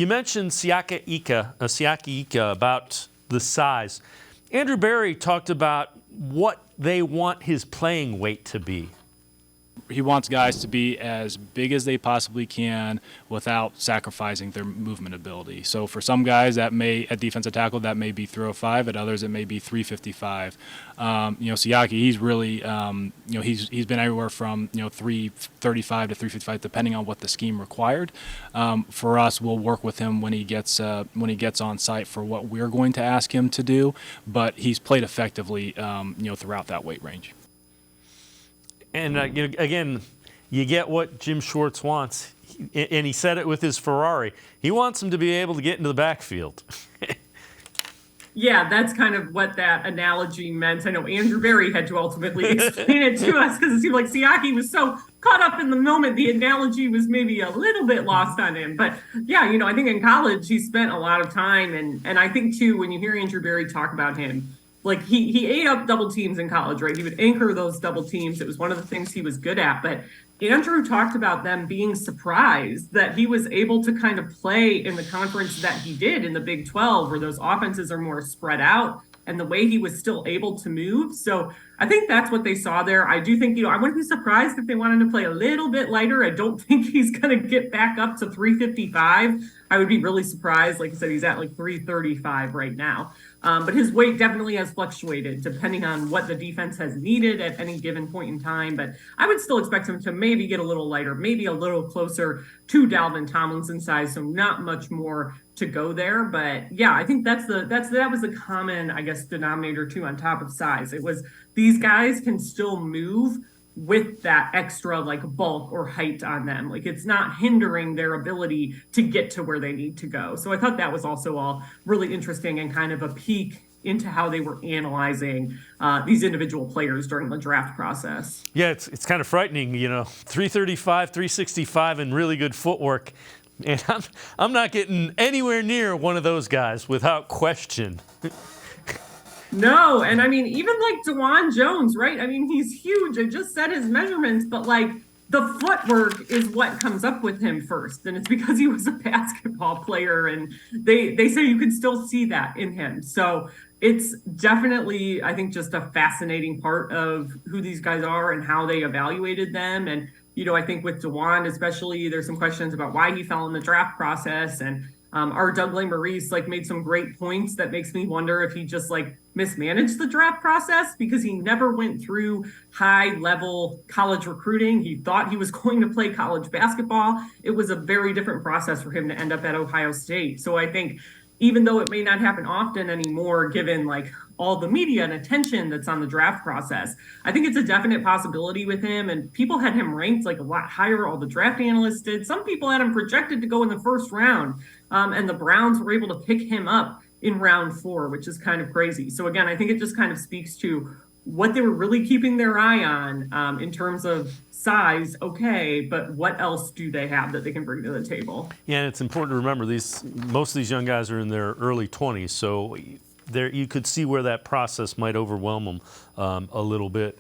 You mentioned Siaki Ika about the size. Andrew Berry talked about what they want his playing weight to be. He wants guys to be as big as they possibly can without sacrificing their movement ability. So for some guys that may, at defensive tackle, that may be 305. At others, it may be 355. Siaki, he's really, he's been everywhere from 335 to 355, depending on what the scheme required. For us, we'll work with him when he gets on site for what we're going to ask him to do. But he's played effectively, throughout that weight range. And again, you get what Jim Schwartz wants, and he said it with his Ferrari. He wants him to be able to get into the backfield. Yeah, that's kind of what that analogy meant. I know Andrew Berry had to ultimately explain it to us because it seemed like Siaki was so caught up in the moment, the analogy was maybe a little bit lost on him. But yeah, I think in college he spent a lot of time, and I think too, when you hear Andrew Berry talk about him, like he ate up double teams in college, right? He would anchor those double teams. It was one of the things he was good at. But Andrew talked about them being surprised that he was able to kind of play in the conference that he did in the Big 12, where those offenses are more spread out, and the way he was still able to move. So I think that's what they saw there. I do think, I wouldn't be surprised if they wanted to play a little bit lighter. I don't think he's going to get back up to 355. I would be really surprised. Like I said, he's at like 335 right now. But his weight definitely has fluctuated depending on what the defense has needed at any given point in time. But I would still expect him to maybe get a little lighter, maybe a little closer to Dalvin Tomlinson's size. So not much more to go there. But yeah, I think that was the common, I guess, denominator too on top of size. It was these guys can still move with that extra like bulk or height on them. Like it's not hindering their ability to get to where they need to go. So I thought that was also all really interesting and kind of a peek into how they were analyzing these individual players during the draft process. Yeah, it's kind of frightening, 335, 365 and really good footwork. And I'm not getting anywhere near one of those guys without question. No, and I mean, even like DeJuan Jones, right? I mean, he's huge. I just said his measurements, but like the footwork is what comes up with him first. And it's because he was a basketball player, and they say you can still see that in him. So it's definitely, I think, just a fascinating part of who these guys are and how they evaluated them. And, I think with DeJuan especially, there's some questions about why he fell in the draft process. And our Douglas Maurice made some great points that makes me wonder if he just mismanaged the draft process because he never went through high level college recruiting. He thought he was going to play college basketball. It was a very different process for him to end up at Ohio State. So I think even though it may not happen often anymore, given all the media and attention that's on the draft process, I think it's a definite possibility with him. And people had him ranked a lot higher. All the draft analysts did. Some people had him projected to go in the first round. And the Browns were able to pick him up in round 4, which is kind of crazy. So again, I think it just kind of speaks to what they were really keeping their eye on in terms of size. Okay, but what else do they have that they can bring to the table? Yeah, and it's important to remember most of these young guys are in their early 20s, so you could see where that process might overwhelm them a little bit.